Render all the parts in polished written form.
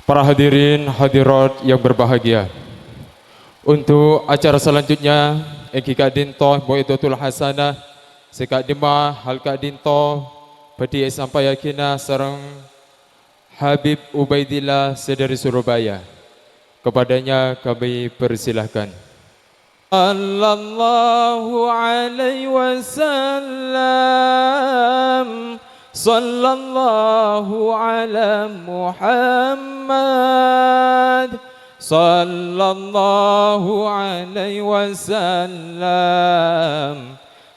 Para hadirin hadirat yang berbahagia, untuk acara selanjutnya Eki Dinto Moidotul Hasanah Sekak Dima Halka Dinto Pedi sampai yakina serang Habib Ubaidillah sedari Surabaya. Kepadanya kami persilahkan. Sallallahu alaihi wasallam, sallallahu ala Muhammad, sallallahu alaihi wasallam,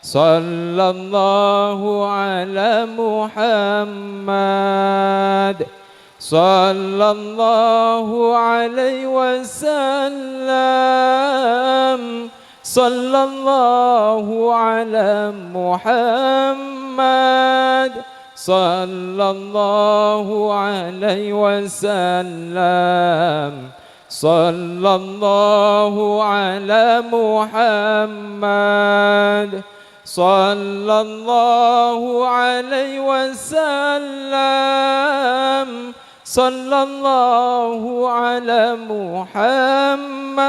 sallallahu ala Muhammad, sallallahu alaihi wasallam, sallallahu ala Muhammad, sallallahu alaihi wasallam, sallallahu ala Muhammad, sallallahu alaihi wasallam, sallallahu ala Muhammad,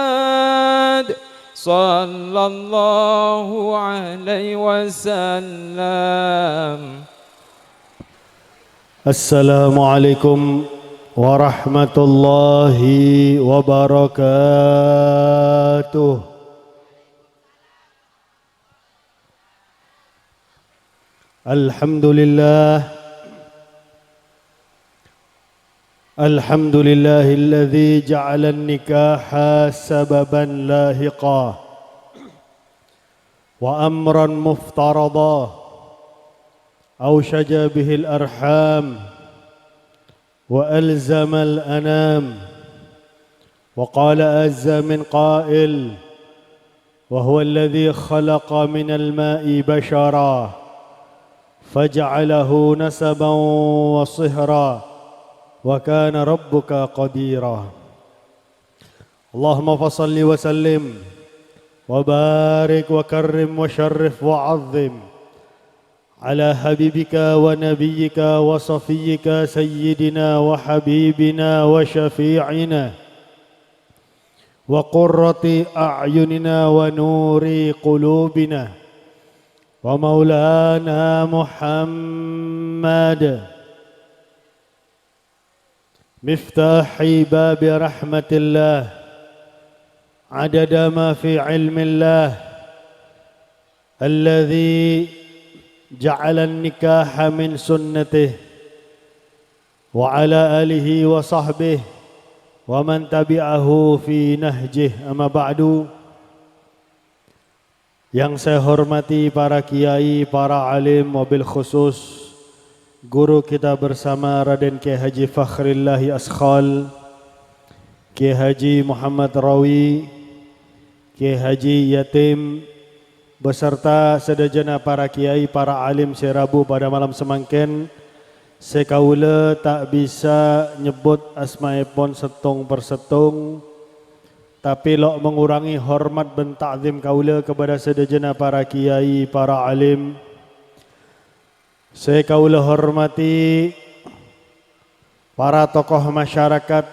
sallallahu alaihi wasallam. Assalamualaikum warahmatullahi wabarakatuh. Alhamdulillah. الحمد لله الذي جعل النكاح سببا لاحقا وأمرا مفترضا أوشج به الأرحام وألزم الأنام وقال عز من قائل وهو الذي خلق من الماء بشرا فجعله نسبا وصهرا وكان ربك قديرا اللهم فصل وسلم وبارك وكرم وشرف وعظم على حبيبك ونبيك وصفيك سيدنا وحبيبنا وشفيعنا وقرة أعيننا ونور قلوبنا ومولانا محمد مفتاح باب رحمة الله عدد ما في علم الله الذي جعل النكاح من سنته وعلى آله وصحبه ومن تبعه في نهجه. أما بعد, yang saya hormati para kiai, para alim, wabil khusus guru kita bersama Raden Kiai Haji Fakhrillahi Askhal, Kiai Haji Muhammad Rawi, Kiai Haji Yatim, beserta sedajana para kiai, para alim serabu pada malam semangkin. Sekaula tak bisa nyebut asmaipun setung persetung, tapi lok mengurangi hormat dan ta'zim kaula kepada sedajana para kiai, para alim. Saya kaula hormati para tokoh masyarakat,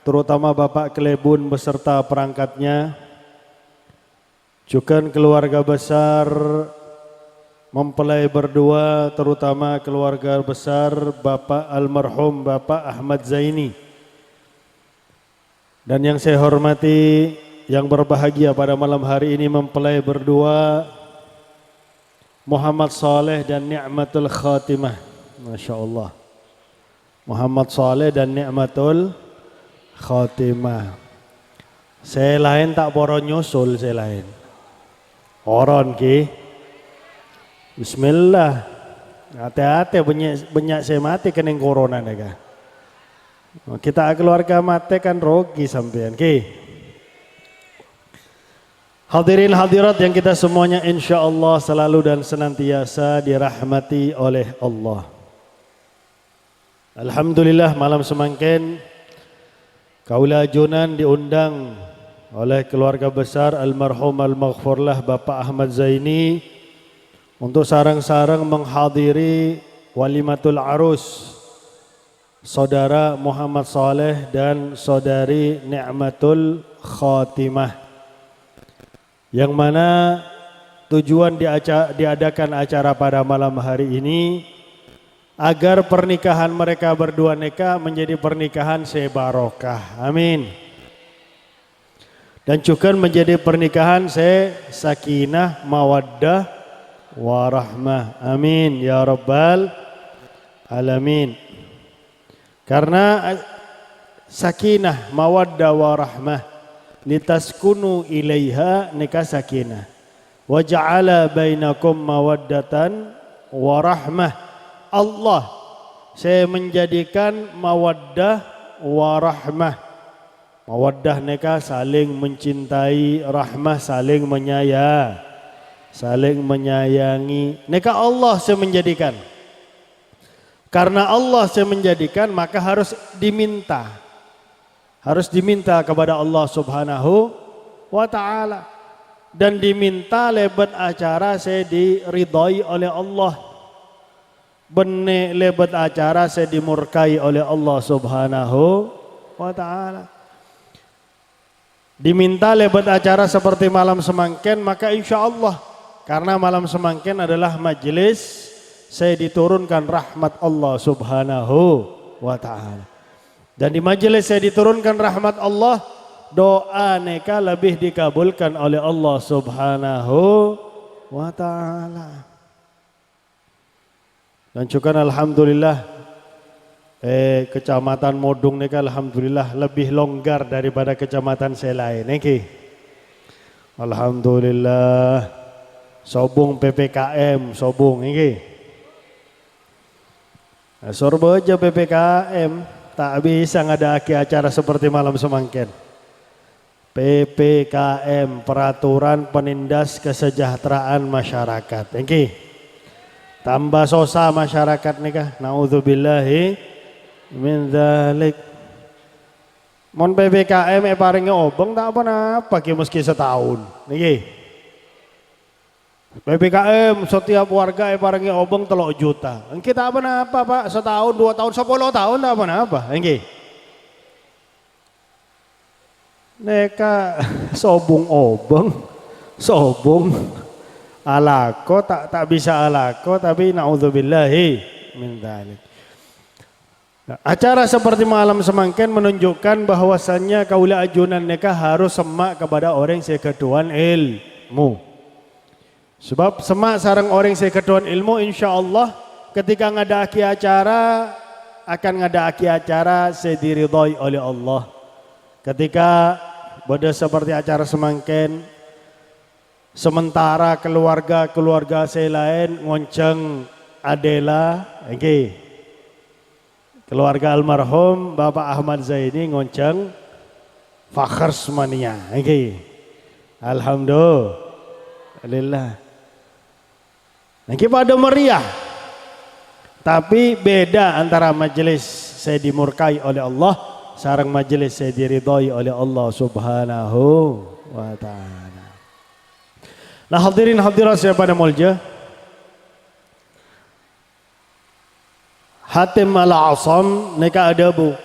terutama Bapak Klebun beserta perangkatnya, juga keluarga besar mempelai berdua, terutama keluarga besar Bapak almarhum Bapak Ahmad Zaini. Dan yang saya hormati, yang berbahagia pada malam hari ini mempelai berdua Muhammad Saleh dan Ni'matul Khatimah. Masya Allah, Muhammad Saleh dan Ni'matul Khatimah. Saya lain tak poro nyusul, saya lain oron ki. Bismillah, hati-hati banyak saya mati kening corona nih. Kita keluarga mati kan rogi sampean ki. Hadirin hadirat yang kita semuanya insya Allah selalu dan senantiasa dirahmati oleh Allah. Alhamdulillah, malam semangkin kaula ajunan diundang oleh keluarga besar almarhum al-maghfurlah Bapak Ahmad Zaini untuk sarang-sarang menghadiri walimatul arus Saudara Muhammad Saleh dan saudari Ni'matul Khatimah, yang mana tujuan diadakan acara pada malam hari ini agar pernikahan mereka berdua menjadi pernikahan sebarokah. Amin. Dan juga menjadi pernikahan sakinah, mawaddah, warahmah. Amin ya rabbal alamin. Karena sakinah, mawaddah, warahmah, litaskunu ilaiha, nikah sakinah. Wa ja'ala bainakum mawaddatan warahmah. Allah, saya menjadikan mawaddah warahmah. Mawaddah nikah saling mencintai, rahmah saling menyayangi. Nikah Allah saya menjadikan. Karena Allah saya menjadikan, maka harus diminta. Harus diminta kepada Allah Subhanahu wa ta'ala. Dan diminta lebat acara saya diridhai oleh Allah. Benih lebat acara saya dimurkai oleh Allah Subhanahu wa ta'ala. Diminta lebat acara seperti malam semangkin, maka insya Allah, karena malam semangkin adalah majelis saya diturunkan rahmat Allah Subhanahu wa ta'ala. Dan di majelis saya diturunkan rahmat Allah, doa nikah lebih dikabulkan oleh Allah Subhanahu wa ta'ala. Dan juga alhamdulillah kecamatan Modung nikah alhamdulillah lebih longgar daripada kecamatan selain niki. Alhamdulillah. Sobung PPKM Sobung niki. Sorbo aja PPKM tak bisa ngadaki acara seperti malam semangkin. PPKM, peraturan penindas kesejahteraan masyarakat. Niki. Tambah sosa masyarakat nikah. Naudzubillahi min dzalik. Mon PPKM paringe obong tak apa-apa ki meski setahun. Niki. PPKM setiap warga paringe obong 3 juta. Engki tak apa-apa Pak, setahun, 2 tahun, 10 tahun tak apa-apa. Niki. Neka sobung obong, sobung alako tak bisa alako, tapi naudzubillahi min dzalik. Nah, acara seperti malam semangkin menunjukkan bahwasannya kaula ajunan nikah harus semak kepada orang sekeduan ilmu. Sebab semak sareng orang sekeduan ilmu, insya Allah ketika ngadaki acara akan ngadaki acara sediridhoi oleh Allah. Ketika beda seperti acara semangkin, sementara keluarga saya lain ngonceng Adela, okay. Keluarga almarhum Bapak Ahmad Zaini ngonceng Fakhrsmania, okay. Alhamdulillah. Niki pada meriah, tapi beda antara majelis saya dimurkai oleh Allah sareng majelis saya diridhoi oleh Allah Subhanahu wa ta'ala. Nah hadirin hadirat saya pada mulja, Hatim al-Asam nikah adabu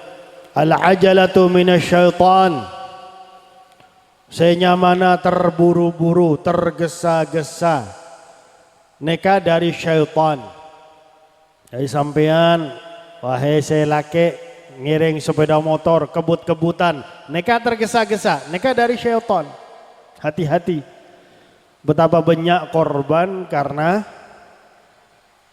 al-ajalatu minasyaitan. Saya nyamana terburu-buru, tergesa-gesa, nikah dari syaitan. Jadi sampean, wahai saya laki ngiring sepeda motor, kebut-kebutan, nikah tergesa-gesa, nikah dari syaitan. Hati-hati. Betapa banyak korban karena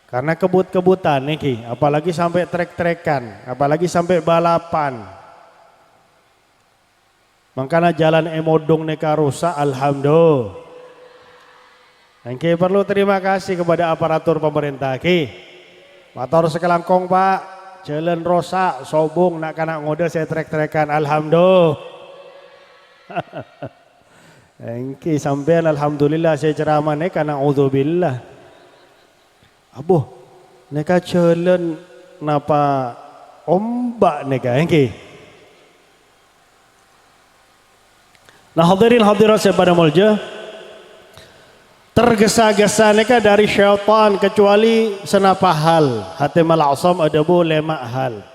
kebut-kebutan niki, apalagi sampai trek-trekan, apalagi sampai balapan. Makanya jalan Emodong neka rusak, alhamdulillah. Niki perlu terima kasih kepada aparatur pemerintah ki. Motor sekelangkong Pak, jalan rusak, sobung nak kana ngode saya trek-trekan, alhamdulillah. Niki sampean alhamdulillah saya ceramah neka naudzubillah. Abuh, neka jalan napa ombak neka niki. Nah hadirin hadirat saya pada mulja, tergesa-gesa neka dari syaitan kecuali senapa hal. Hatim al-Asam adabu 5 hal.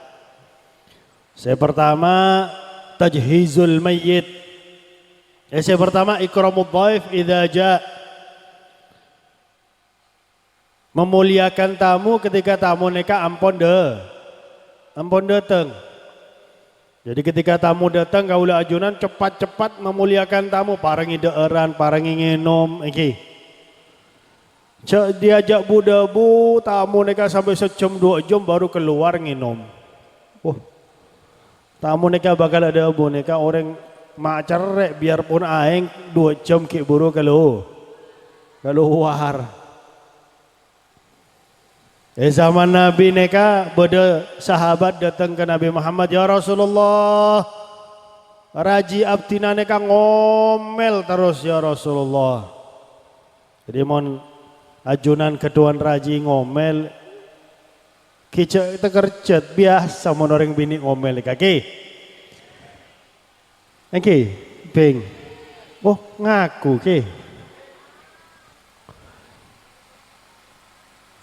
Saya pertama tajhizul mayyit. Saya pertama ikramud dhaif idza jaa. Memuliakan tamu ketika tamu neka ampun datang. Jadi ketika tamu datang kaula ajunan cepat-cepat memuliakan tamu, parangi deeran, parangi nginum iki. Diajak budabu tamu neka sampai sejam 2 jam baru keluar nginum. Tamu neka bakal ada abu neka orang mak cerek biarpun aing 2 jam ki buru keluar. Zaman Nabi neka beda sahabat datang ke Nabi Muhammad, ya Rasulullah, raji abdina neka ngomel terus ya Rasulullah. Jadi mon ajunan ketuan raji ngomel, kita kerjat biasa mon orang bini ngomel kaki. Oke, bing. Ngaku ke.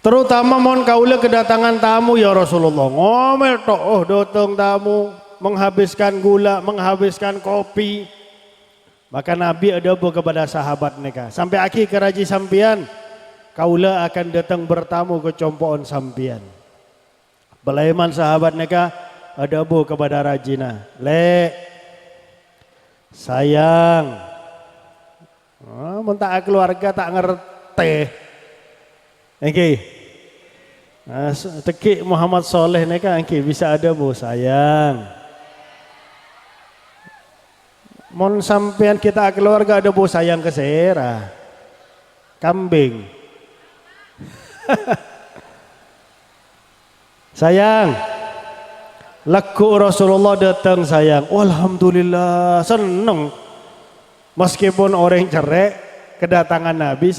Terutama mon kaula kedatangan tamu ya Rasulullah, ngomel tok datang tamu menghabiskan gula, menghabiskan kopi. Maka Nabi ada kepada sahabat neka, sampai akhir keraji sampian kaula akan datang bertamu ke compoan sampian. Belaiman sahabat neka ada kepada rajina, sayang, mentak keluarga tak ngerti. Teki Muhammad Soleh neka bisa ada sayang. Mon sampean kita keluarga ada sayang ke sera. Kambing. Sayang. Laku Rasulullah datang sayang. Alhamdulillah seneng. Meskipun orang cerek kedatangan Nabi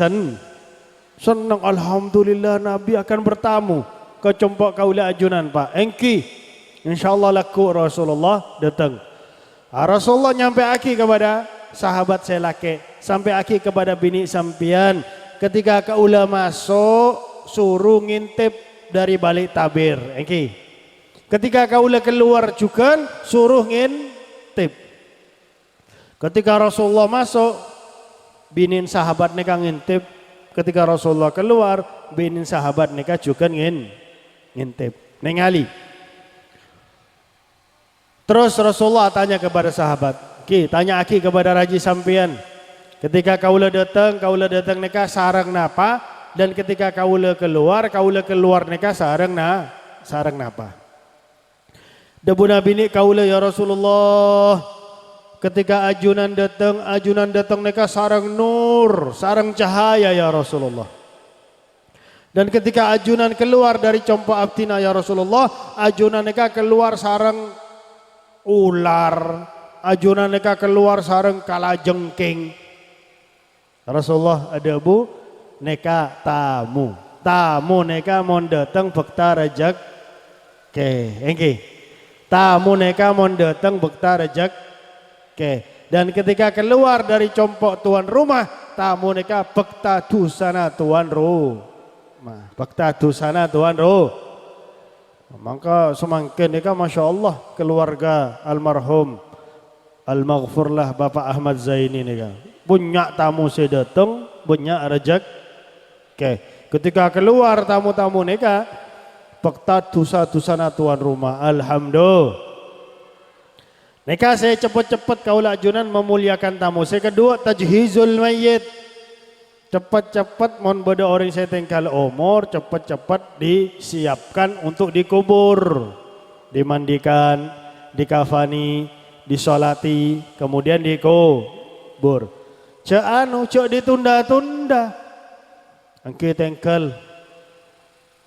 seneng, alhamdulillah Nabi akan bertamu ke compok kaula ajunan Pak. Insyaallah laku Rasulullah datang. Rasulullah nyampe aki kepada sahabat saya laki, sampai aki kepada bini sampian. Ketika kaula masuk suruh ngintip dari balik tabir. Ketika kaula keluar juga suruh ngintip. Ketika Rasulullah masuk binin sahabat neka ngintip. Ketika Rasulullah keluar, binin sahabat neka juga ngintip. Ningali. Terus Rasulullah tanya kepada sahabat, tanya aki kepada raji sampian. Ketika kaula datang neka sarang napa, dan ketika kaula keluar neka sarang napa. Debu Nabi ni kaula ya Rasulullah. Ketika ajunan datang neka sarang nur, sarang cahaya ya Rasulullah. Dan ketika ajunan keluar dari compo abtina ya Rasulullah, ajunan neka keluar sarang ular, ajunan neka keluar sarang kalajengking. Rasulullah ada neka tamu neka mon datang bekta rejek tamu neka mon datang bekta rejek. Dan ketika keluar dari compok tuan rumah, tamu neka bekta dusana tuan rumah. Maka semakin neka Masya Allah keluarga almarhum almaghfurlah Bapak Ahmad Zaini neka punya tamu saya datang, punya rejek. Ketika keluar tamu-tamu neka bekta dusana tuan rumah. Alhamdulillah. Neka saya cepat-cepat kaula ajunan memuliakan tamu. Saya kedua tajhizul mayyit. Cepat-cepat mon beda orang saya tinggal umur, cepat-cepat disiapkan untuk dikubur. Dimandikan, dikafani, disolati, kemudian dikubur. Cek ditunda-tunda. Angki tinggal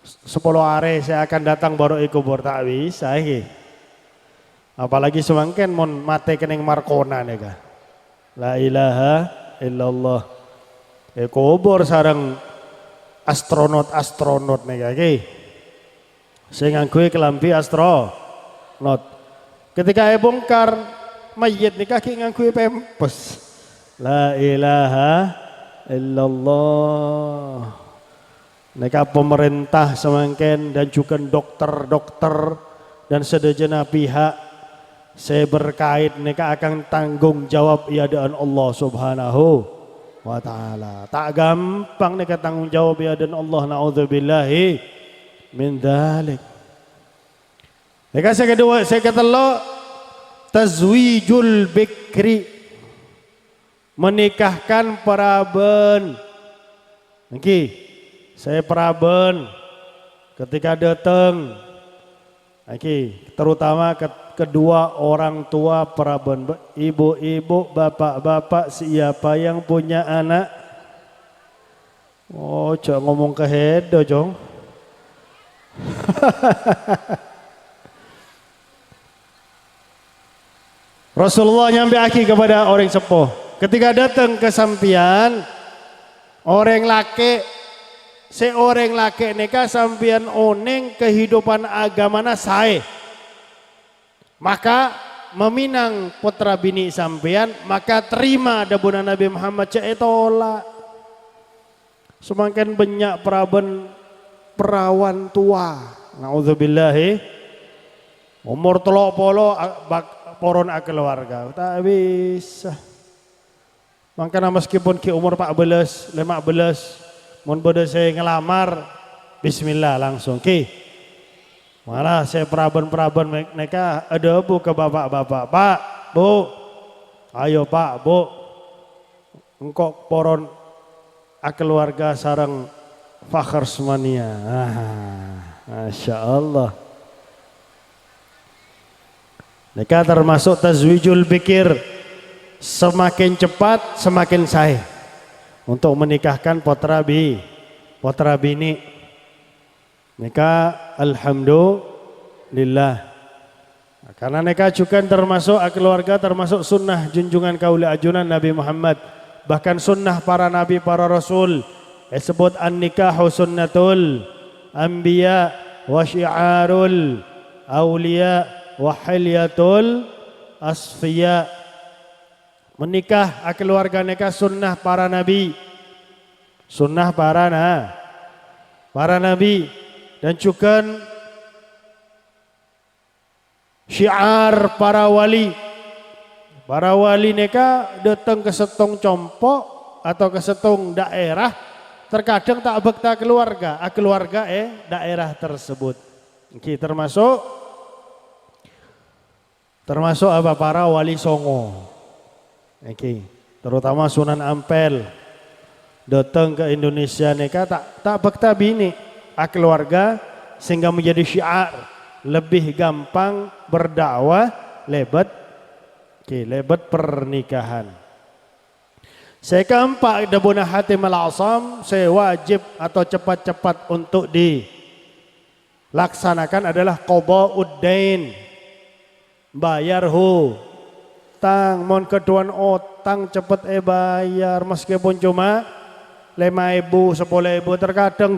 10 hari saya akan datang baru ikubur, tak bisa Apalagi semangken mon mate kening markona nega. La ilaha illallah. Kubur sarang astronot nega Saya ngangkui kelampi astronot. Ketika bongkar mayit nika ngangkui pempes. La ilaha illallah. Neka pemerintah semangken dan juga dokter-dokter dan sedejana pihak saya berkait neka akan tanggung jawab ia dengan Allah Subhanahu wa taala. Tak gampang neka tanggung jawab ia dengan Allah, naudzubillahi min dzalik. Neka saya kedua, saya ketelo tazwijul bikri, menikahkan peraben. Niki saya peraben ketika datang. Niki terutama kedua orang tua peraben, ibu-ibu, bapak-bapak, siapa yang punya anak. Oh, jangan ngomong ke hedo, Jong. Rasulullah nyampe aki kepada orang sepuh. Ketika datang ke sampian, orang laki, seorang laki neka sampian oneng kehidupan agamana sae. Maka meminang putra bini sampean, maka terima dabuna Nabi Muhammad cek tolak. Semakin banyak perawan tua, naudzubillahi, umur 30 poron keluarga, tak bisa. Makanya meskipun ki umur 14, 15, mun bodoh saya ngelamar, bismillah langsung ki. Malah saya peraban mereka ada bu ke bapak-bapak, Pak, Bu, ayo Pak, Bu, engkau poron keluarga sarang fakhr semania. Masya Allah. Mereka termasuk tazwijul bikir, semakin cepat semakin sahih untuk menikahkan putra bini. Mereka alhamdulillah. Karena mereka juga termasuk keluarga, termasuk sunnah junjungan kaula ajunan Nabi Muhammad. Bahkan sunnah para nabi, para rasul. Disebut an-nikahu sunnatul anbiya wa syiarul awliya wa hilyatul asfiya. Menikah keluarga mereka sunnah para nabi. Sunnah para nabi. Dan juga syiar para wali. Para wali mereka datang ke setong compok atau ke setong daerah, terkadang tak bekta keluarga daerah tersebut. Oke, termasuk apa para wali songo. Oke, terutama Sunan Ampel datang ke Indonesia mereka tak bekta bini keluarga, sehingga menjadi syiar, lebih gampang berdakwah lebet pernikahan. Saya keempat dabuna hatim al-asam, saya wajib atau cepat-cepat untuk dilaksanakan adalah qada'ud dain, bayar hutang. Mon keduan utang cepat bayar, meskipun cuma 5.000, 10.000, terkadang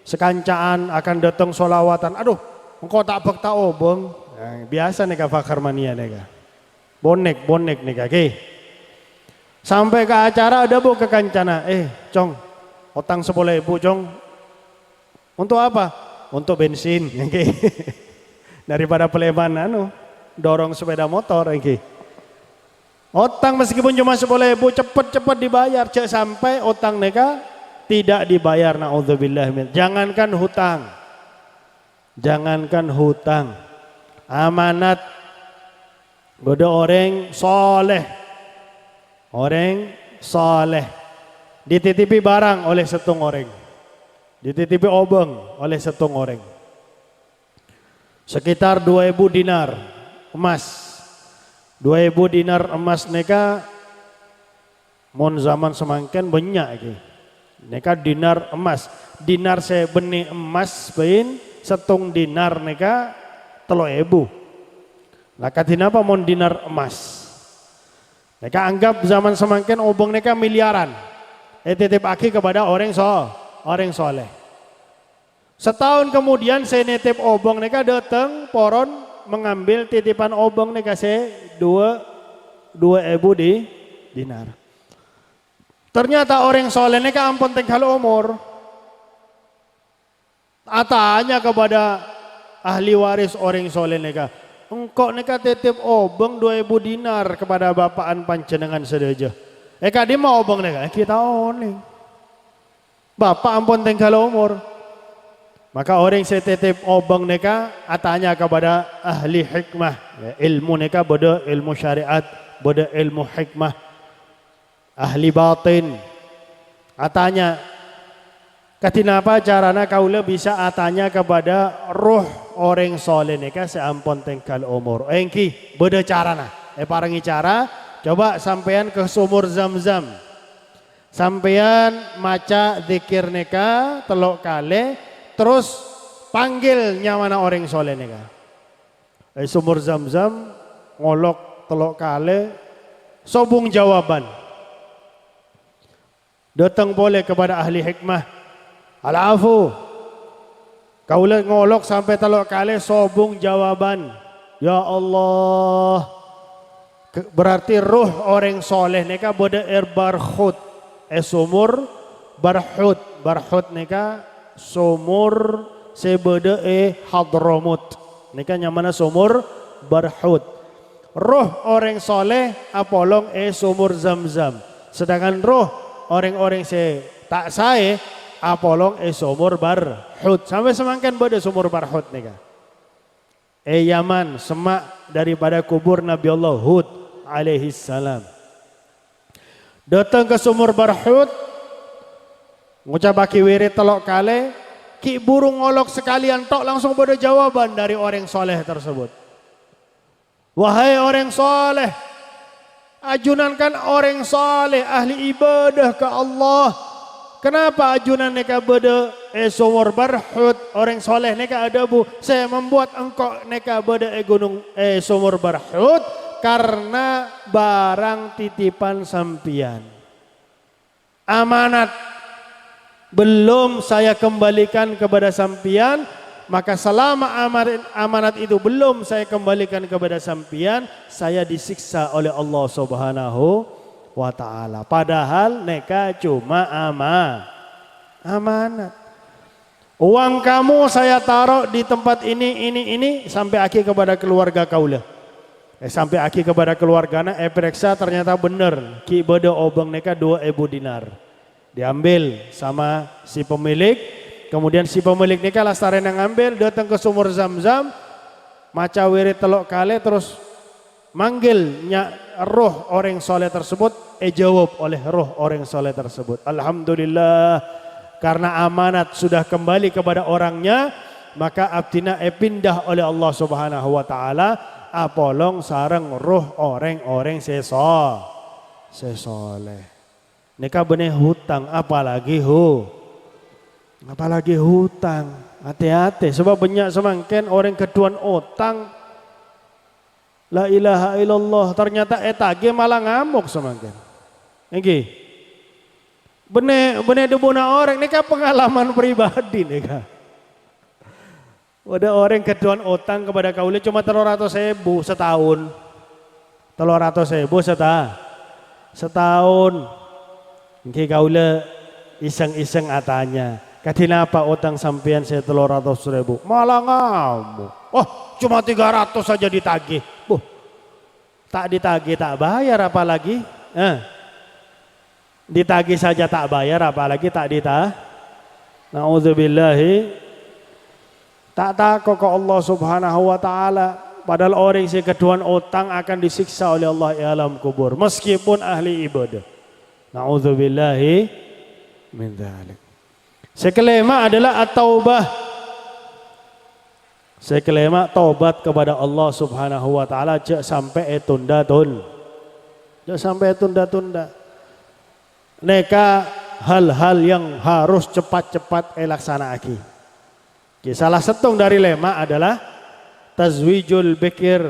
sekancaan akan datang solawatan, aduh engkau tak bekta obong. Nah, biasa nih fakhr mania nih bonek nih sampai ke acara ada bu ke kancana, cong utang 10.000 cong, untuk apa? Untuk bensin. Daripada peleban dorong sepeda motor. Utang meskipun cuma 10.000 cepet dibayar, cek sampai utang neka tidak dibayar, naudzubillah. Jangankan hutang, amanat bodoh orang soleh dititipi barang oleh setung orang, dititipi obeng oleh setung orang, sekitar 2.000 dinar emas. 2.000 dinar emas neka mon zaman semangken banyak neka dinar emas. Dinar saya benih emas bain setung dinar neka 3.000. Nah katina apa mon dinar emas. Neka anggap zaman semangkin obong neka miliaran. Titip aki kepada orang soleh. Setahun kemudian saya nitip obong neka datang poron mengambil titipan obong neka saya 2.000 dinar. Ternyata orang soleh neka ampun tinggal umur. Tanya kepada ahli waris orang soleh neka, engkau neka titip obeng 2000 dinar kepada bapaan panjenengan sedaja. Eka di mau obeng neka, kita oning. Bapak ampun tinggal umur. Maka orang saya titip obeng neka atanya kepada ahli hikmah. Ya, ilmu neka bodo ilmu syariat, bodo ilmu hikmah. Ahli batin. Atanya, katinapa carana kaula bisa atanya kepada roh orang soleh neka seampun tinggal umur. Engki, bodo carana. Parangi cara, coba sampean ke sumur Zam-Zam. Sampean maca zikir neka telok kali, terus panggil nyamana orang soleh neka. Sumur Zam-Zam ngolok telok kali, sobung jawaban. Datang boleh kepada ahli hikmah. Al-afu. Kaula ngolok sampai telok kali sobung jawaban. Ya Allah. Berarti ruh orang soleh neka boda barhut. Sumur barhut. Barhut neka sumur sebeda Hadramut. Neka nyamana sumur barhut. Ruh orang soleh apolong sumur Zam-Zam. Sedangkan ruh orang-orang tak saya apolong sumur barhut. Sampai semangkan boda sumur barhut neka. Yaman semak daripada kubur Nabi Allah Hud alaihi salam. Datang ke sumur barhut, ngucapaki wirid telok kale, ki burung ngolok sekalian tok langsung bodo jawaban dari orang soleh tersebut. Wahai orang soleh, ajunan kan orang soleh ahli ibadah ke Allah. Kenapa ajunan neka bodo sumur barhut orang soleh neka ada bu? Saya membuat engkau neka bodo gunung sumur barhut karena barang titipan sampian. Amanat belum saya kembalikan kepada sampian, maka selama amanat itu belum saya kembalikan kepada sampian, saya disiksa oleh Allah Subhanahu wa ta'ala. Padahal neka cuma amanat. Uang kamu saya taruh di tempat ini sampai akhir kepada keluarga kaula. Sampai akhir kepada keluargana periksa ternyata benar ki bodo obeng neka 2000 dinar. Diambil sama si pemilik, kemudian si pemilik neka lastaren yang ngambil, datang ke sumur Zam-Zam, maca wirid telok kali, terus manggilnya roh orang soleh tersebut, jawab oleh roh orang soleh tersebut. Alhamdulillah, karena amanat sudah kembali kepada orangnya, maka abdina pindah oleh Allah Subhanahu wa ta'ala, apolong sarang roh orang-orang sesoleh. Neka benih hutang, apalagi hutang. Hati-hati, sebab banyak semangken orang keduan utang. La ilaha illallah, ternyata etage malah ngamuk semangken. Niki. Benih debuna orang, neka pengalaman pribadi neka. Ada orang keduan utang kepada kaula cuma 300.000 setahun. 300.000 setahun. Niki kaula iseng-iseng atanya. Kenapa utang sampean saya 300.000? Malah ngamuk. Oh, cuma 300 saja ditagih. Tak ditagih tak bayar apalagi. Ditagih saja tak bayar apalagi tak Nauzubillahi. Tak takut ke Allah Subhanahu wa ta'ala. Padahal orang yang keduan utang akan disiksa oleh Allah di alam kubur. Meskipun ahli ibadah. Na'udzubillahi min dzalik. Sekelima adalah at-taubah. Sekelima taubat kepada Allah Subhanahu wa ta'ala. Jangan sampai tunda-tunda. Neka hal-hal yang harus cepat-cepat laksanakan. Salah satu dari lema adalah tazwijul bikir,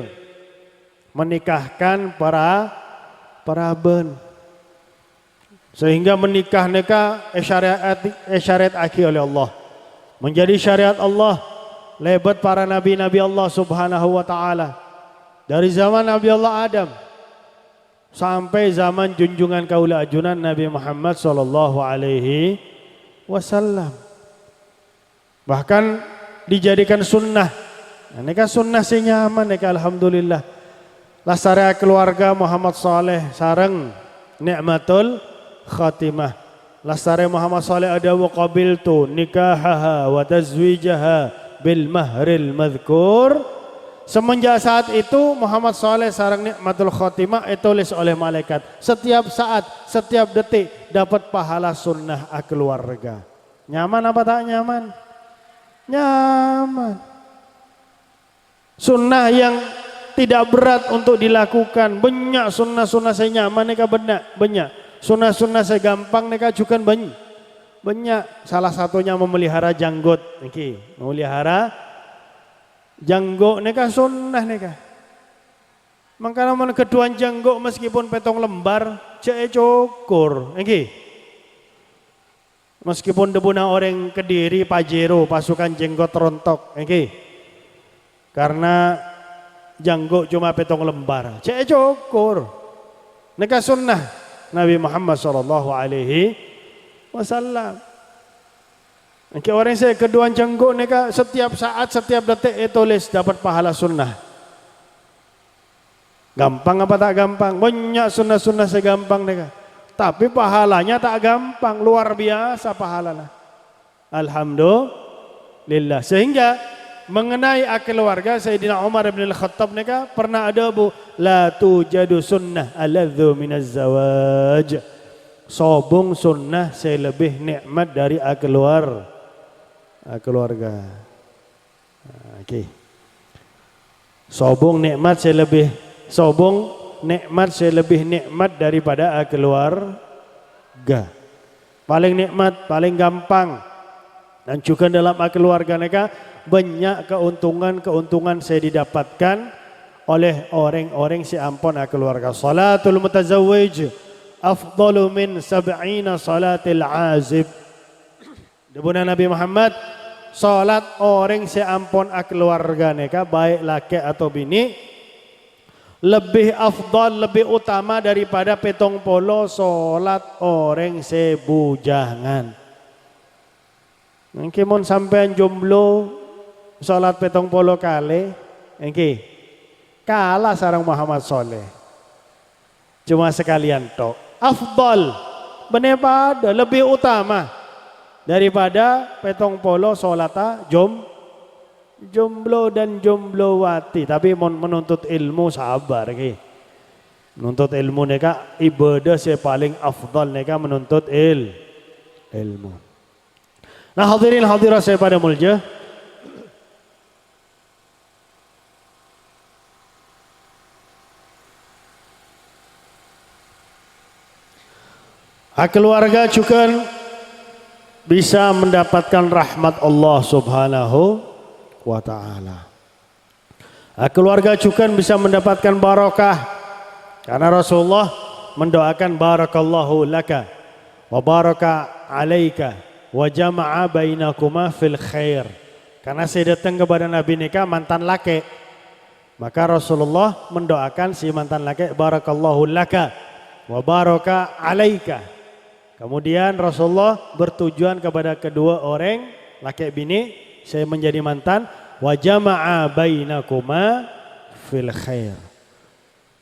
menikahkan para ben. Sehingga menikah neka syariat aki oleh Allah. Menjadi syariat Allah lebat para nabi-nabi Allah Subhanahu wa ta'ala. Dari zaman Nabi Allah Adam sampai zaman junjungan kaula ajunan Nabi Muhammad sallallahu alaihi wasallam. Bahkan dijadikan sunnah Ini kan sunnah si nyaman nih alhamdulillah. Lasare keluarga Muhammad Saleh sareng nikmatul khatimah. Lasare Muhammad Saleh ada waqabiltu nikahaha wa tazwijaha bil mahril madhkur. Semenjak saat itu Muhammad Saleh sareng nikmatul khatimah ditulis oleh malaikat. Setiap saat, setiap detik dapat pahala sunnah keluarga. Nyaman apa tak nyaman? Nyaman. Sunnah yang tidak berat untuk dilakukan. Banyak sunnah-sunnah saya nyaman nih banyak. Sunnah-sunnah saya gampang nih juga banyak. Salah satunya memelihara janggut. Niki, memelihara janggut nih sunnah nih. Makanya mana keduan janggut meskipun petong lembar cek cukur. Niki. Meskipun debuna orang Kediri, Pajero, pasukan jenggot rontok. Niki. Karena janggut cuma petong lembar, cek cukur. Neka sunnah Nabi Muhammad sallallahu alaihi wasallam. Neka orang saya kedua janggut neka setiap saat, setiap detik tulis dapat pahala sunnah. Gampang apa tak gampang? Banyak sunnah-sunnah segampang neka. Tapi pahalanya tak gampang, luar biasa pahalanya. Alhamdulillah. Sehingga mengenai keluarga Sayyidina Umar bin Al-Khattab neka pernah ada la tujadu sunnah aladzu minaz zawaj. Sobong sunnah saya lebih nikmat dari keluarga. Okey. Sobong nikmat saya lebih nikmat daripada keluarga. Paling nikmat, paling gampang. Dan juga dalam keluarga neka banyak keuntungan saya didapatkan oleh orang-orang si ampun keluarga. Salatul mutazawwij afdalu min 70 salatil azib. Debuna Nabi Muhammad, salat orang si ampun keluarga neka baik laki atau bini lebih afdal, lebih utama daripada petong polo salat orang si bujangan. Mungkin mon sampean jomblo salat petong polo kali, kalah sarang Muhammad Saleh. Cuma sekalian tok. Afdal, bener pada lebih utama daripada petong polo salata jomblo dan jomblowati. Tapi menuntut ilmu sabar, menuntut ilmu neka ibadah saya paling afdal neka menuntut ilmu. Nah hadirin hadirat saya pada mulia. Keluarga juga bisa mendapatkan rahmat Allah Subhanahu wa taala. Keluarga juga bisa mendapatkan barakah karena Rasulullah mendoakan barakallahu laka wa baraka alaika wa jama'a bainakuma fil khair. Karena saya datang kepada Nabi nikah mantan laki, maka Rasulullah mendoakan si mantan laki barakallahu laka wa baraka alaika. Kemudian Rasulullah bertujuan kepada kedua orang laki bini, saya menjadi mantan, wa jama'a bainakuma fil khair.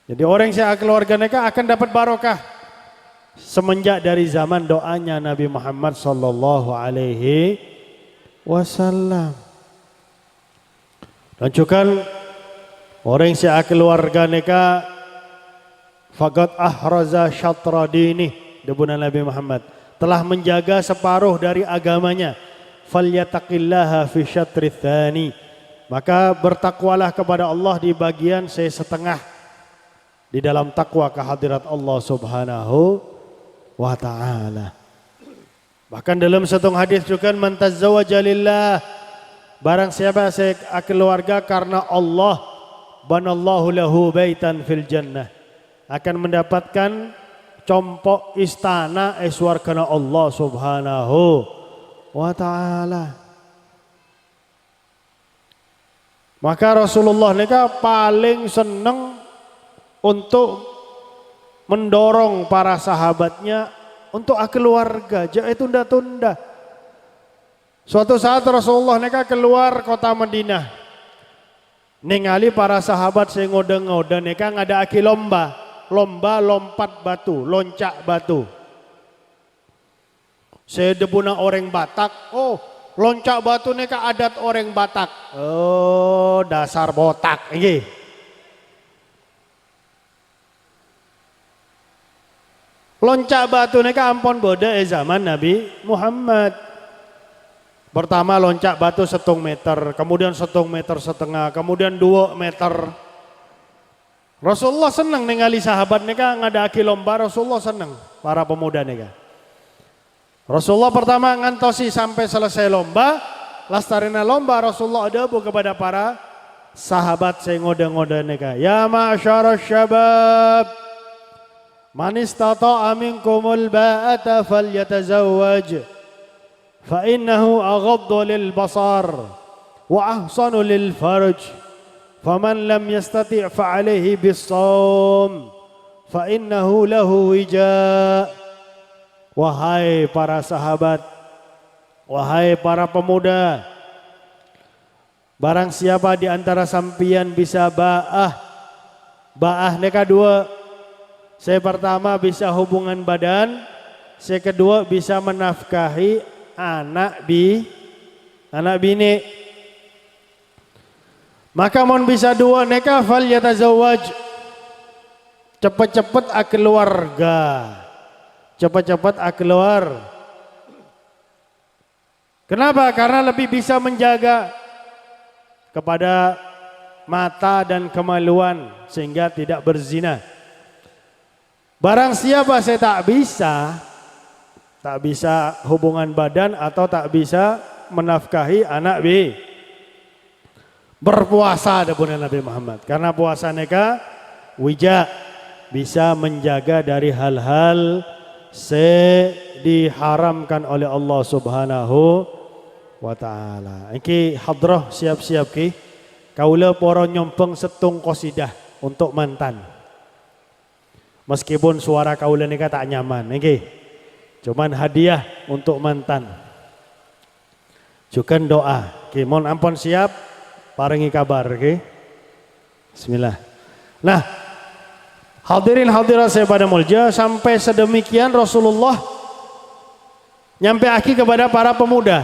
Jadi orang yang keluarga nikah akan dapat barokah semenjak dari zaman doanya Nabi Muhammad sallallahu alaihi wasallam. Dan juga orang yang keluarga nikah faqad ahraza syatra dini. Debuna Nabi Muhammad telah menjaga separuh dari agamanya. Falyattaqillaha fi syatri tsani. Maka bertakwalah kepada Allah di bagian setengah di dalam takwa kehadirat Allah Subhanahu wa taala. Bahkan dalam satu hadis juga man tazawwaja lillah, barang siapa keluarga karena Allah, banallahu lahu baitan fil jannah, akan mendapatkan compok istana swargana Allah Subhanahu wa taala. Maka Rasulullah neka paling senang untuk mendorong para sahabatnya untuk keluarga, jangan tunda-tunda. Suatu saat Rasulullah neka keluar kota Madinah, Ningali para sahabat sing ngode-ngode neka ngada aki lomba lompat batu, loncak batu. Sedebuna orang Batak, oh loncak batu neka adat orang Batak. Oh dasar botak iki. Loncak batu neka ampun boda zaman Nabi Muhammad. Pertama loncak batu 1 meter, kemudian 1,5 meter, kemudian 2 meter. Rasulullah senang ningali sahabat neka ngadaki lomba, Rasulullah senang para pemuda neka. Rasulullah pertama ngantosi sampai selesai lomba, lastarina lomba Rasulullah adabu kepada para sahabat saya ngode-ngode neka. Ya ma'syarasy syabab, man istata'a minkumul ba'ata falyatazawwaj, fa innahu aghaddu lil basar wa ahsanu lil farj, faman lam yastati' fa alayhi bis shaum fa innahu lahu wija'. Wahai para sahabat, wahai para pemuda, barang siapa di antara sampian bisa ba'ah neka 2. Saya pertama bisa hubungan badan, saya kedua bisa menafkahi anak bini. Maka mon bisa 2 neka fal yatazawwaj, cepet-cepet keluarga. Cepat-cepat keluar. Kenapa? Karena lebih bisa menjaga kepada mata dan kemaluan sehingga tidak berzina. Barang siapa saya tak bisa hubungan badan atau tak bisa menafkahi anak berpuasa ada pun Nabi Muhammad. Karena puasa neka wija, bisa menjaga dari hal-hal diharamkan oleh Allah Subhanahu wa taala. Iki hadrah siap-siap ki. Kaula poro nyompeng setung qasidah untuk mantan. Meskipun suara kaula nika tak nyaman iki. Cuman hadiah untuk mantan. Juga doa. Ki mohon ampun siap paringi kabar ki. Bismillah. Nah, hadirin hadirat saya pada mulja, sampai sedemikian Rasulullah nyampe aki kepada para pemuda.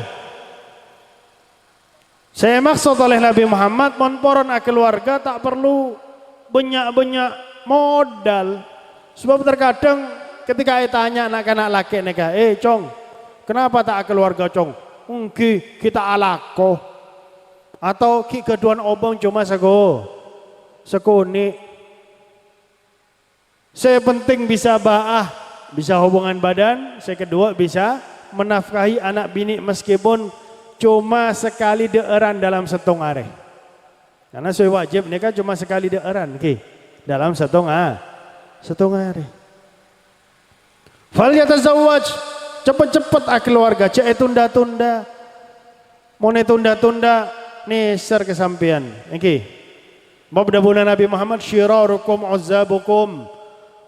Saya maksud oleh Nabi Muhammad monporon keluarga tak perlu banyak-banyak modal. Sebab terkadang ketika tanya anak-anak laki neka, cong, kenapa tak keluarga cong? Mungkin kita alako atau ki keduan obong cuma sekuni. Saya penting bisa ba'ah, bisa hubungan badan. Saya kedua bisa menafkahi anak bini meskipun cuma sekali deeran dalam 1 hari. Karena saya wajib nikah cuma sekali deeran dalam 1 hari. Fal yatazawwaj, cepet-cepet keluarga, cek tunda-tunda. Mau tunda-tunda nih ser kesampian. Mabdabuna Nabi Muhammad syirarukum uzzabukum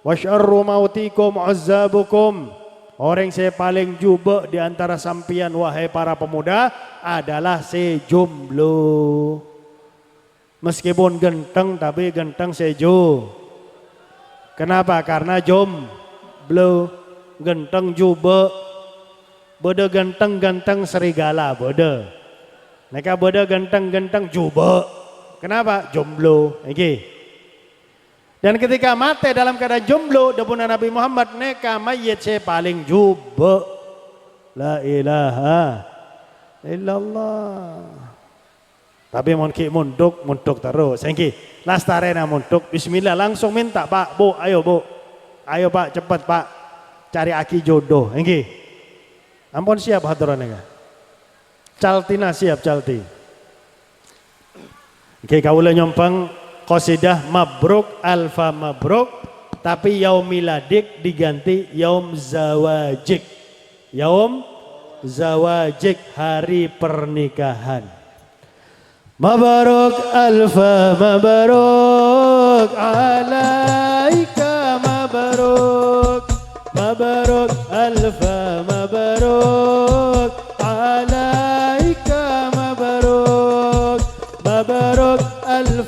wa syarru mautikum uzzabukum. Orang saya paling jubek di antara sampian wahai para pemuda adalah sejomblo. Meskipun genteng tapi genteng sejo. Kenapa? Karena jomblo, genteng jubek. Beda genteng-genteng serigala beda. Neka beda genteng-genteng jubek. Kenapa? Jomblo. Dan ketika mati dalam keadaan jomblo, dapuna Nabi Muhammad neka mayit saya paling jubek. La ilaha illallah. Tapi munduk terus. Lastarena munduk. Bismillah langsung minta Pak, Bu, ayo Bu. Ayo Pak, cepat Pak. Cari aki jodoh. Ampun siap hadirin neka. Caltina siap calti. Kaula nyompang qasidah mabruk alfa mabruk, tapi yaum miladik diganti yaum zawajik. Yaum zawajik, hari pernikahan. Mabruk alfa mabruk alaika mabruk. Mabruk alfa mabruk alaika mabruk. Mabruk alfa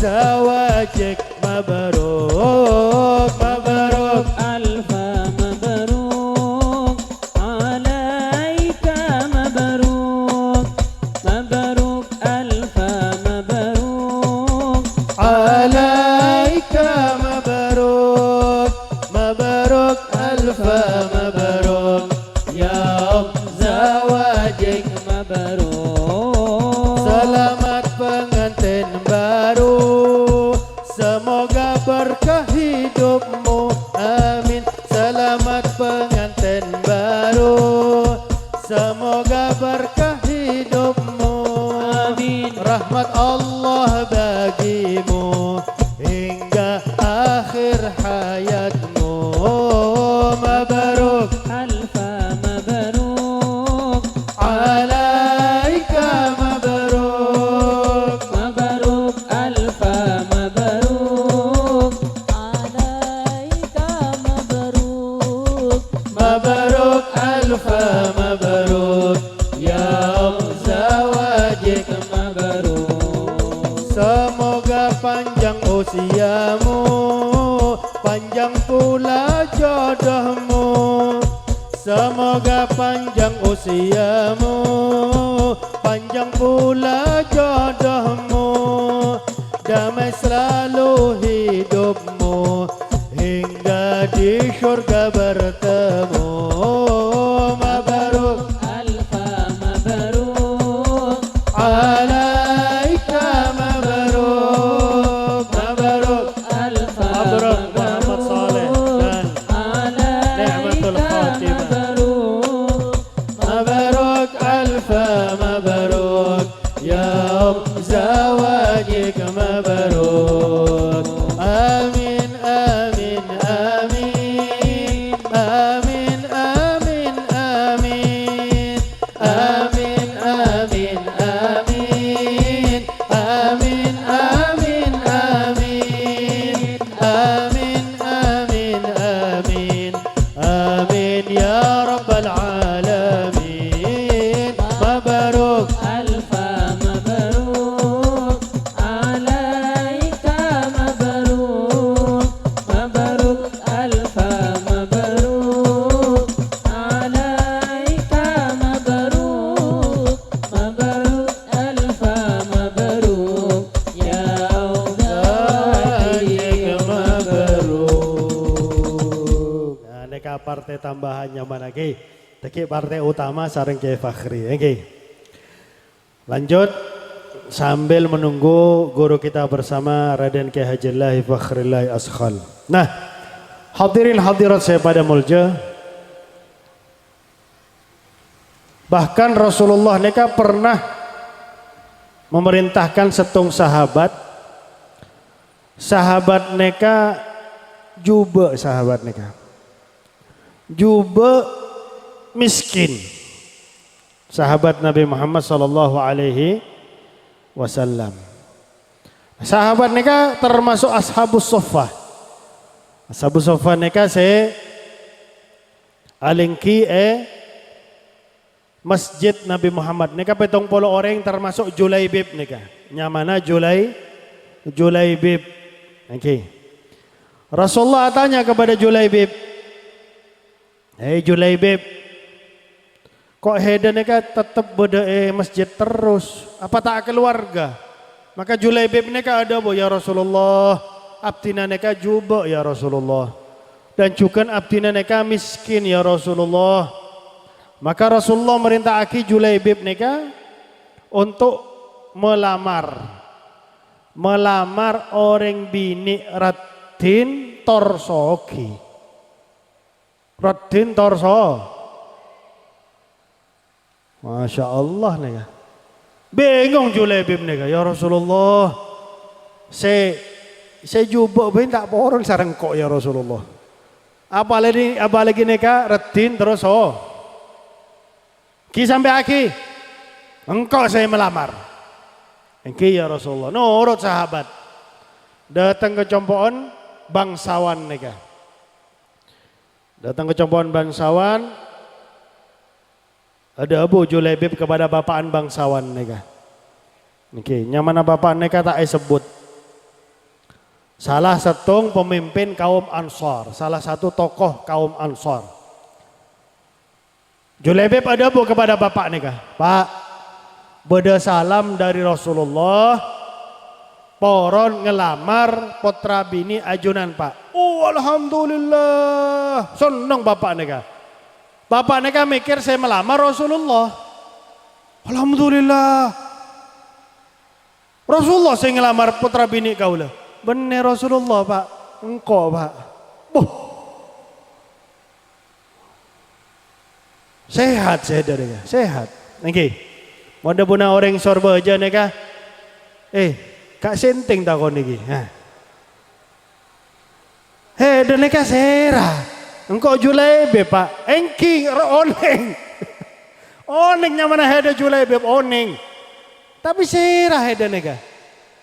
زواجك مبروك مبروك ألف مبروك عليك مبروك مبروك ألف مبروك عليك مبروك مبروك ألف مبروك يوم زواجك مبروك Selamat pengantin baru, semoga berkah hidupmu, amin. Selamat pengantin baru, semoga berkah hidupmu, amin. Rahmat Allah bagimu hingga akhir hayatmu. Mabaruk ألف مبروك alaika mabaruk. مبروك ألف مبروك عليك مبروك Mabaruk alfa mabaruk yaum zawajik مبروك Semoga panjang usiamu, panjang pula jodohmu. Semoga panjang usiamu, panjang pula jodohmu. Damai selalu hidupmu hingga di surga bertemu. Mabaruk ألف مبروك alaika mabaruk mabaruk. ألف Mabruk Muhammad Saleh dan Ni'matul Khatimah. مبروك Mabaruk alfa mabaruk yaum zawajik mabaruk. Amin amin amin amin amin amin amin amin amin amin amin amin amin amin amin amin ya rabbal alamin. Mabaruk ألف مبروك عليك مبروك مبروك ألف مبروك عليك مبروك مبروك ألف مبروك يا Zawajik زواجك mabaruk. Nah, neka partai tambahannya mana ki? Teki partai utama sareng Kiai Fakhri. Oke. Lanjut sambil menunggu guru kita bersama Raden Kiai Hajillahi Fakhrillahi Askhal. Nah, hadirin hadirat saya pada mulja. Bahkan Rasulullah neka pernah memerintahkan setung sahabat. Sahabat neka juba sahabat neka. Juba miskin. Sahabat Nabi Muhammad sallallahu alaihi wasallam. Sahabat neka termasuk ashabus suffah. Ashabus suffah neka se alingki Masjid Nabi Muhammad neka 70 orang termasuk Julaibib neka. Nyamana Julaibib. Oke. Rasulullah tanya kepada Julaibib, "Hei Julaibib, kok heda neka tetap beda masjid terus? Apa tak keluarga?" Maka Julaibib neka ada bo ya Rasulullah, abdina neka juba ya Rasulullah. Dan juga abdina neka miskin ya Rasulullah. Maka Rasulullah merintah aki Julaibib neka untuk melamar orang bini Raden Torsoki. Raden Torso. Masya Allah neka. Bingung Julaibib neka ya Rasulullah. Saya juba ben tak porong sareng kok ya Rasulullah. Apalagi neka Raden Torso. Ki sampai aki, engkau saya melamar. Engki ya Rasulullah, nurut sahabat. Datang ke compoan bangsawan neka. Datang ke compoan bangsawan, ada Abu Julaibib kepada bapaan bangsawan neka. Oke, nyamana bapaan neka tak sebut. Salah satu pemimpin kaum Ansar, salah satu tokoh kaum Ansar. Julaibib ada bu kepada bapak nikah, Pak, beda salam dari Rasulullah, poron ngelamar putra bini ajunan Pak. Oh alhamdulillah, senang bapak nikah. Bapak nikah mikir saya melamar Rasulullah. Alhamdulillah. Rasulullah saya ngelamar putra bini kau lah. Bener Rasulullah Pak, engkau Pak. Sehat saya dari sehat. Oke. Mau buna orang sorba aja nih kah? Kak senting takon niki. Dan nika serah. Engkau Julaibib Pak. Engki oneng. Onengnya mana heda Julaibib oneng. Tapi serah heda nika.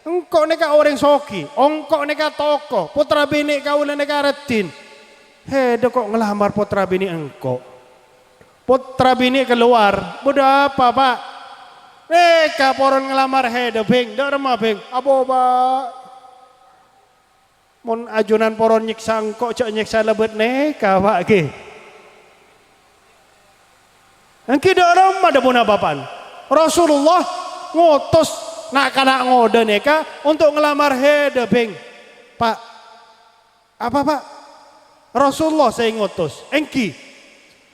Engkau neka orang soki, engkau neka toko, putra bini kau neka retin. Heda kok ngelamar putra bini engkau. Putra bini keluar, budak apa Pak? Neka poron ngelamar heda beng, dak remah beng. Abo Pak. Mon ajunan poron nyiksa engkau cak nyiksa lebet neka Pak ke. Engki dak remah dak puna bapan. Rasulullah ngutus nak kanak ngoda neka untuk ngelamar heda beng. Pak, apa Pak? Rasulullah saya ngutus, engki.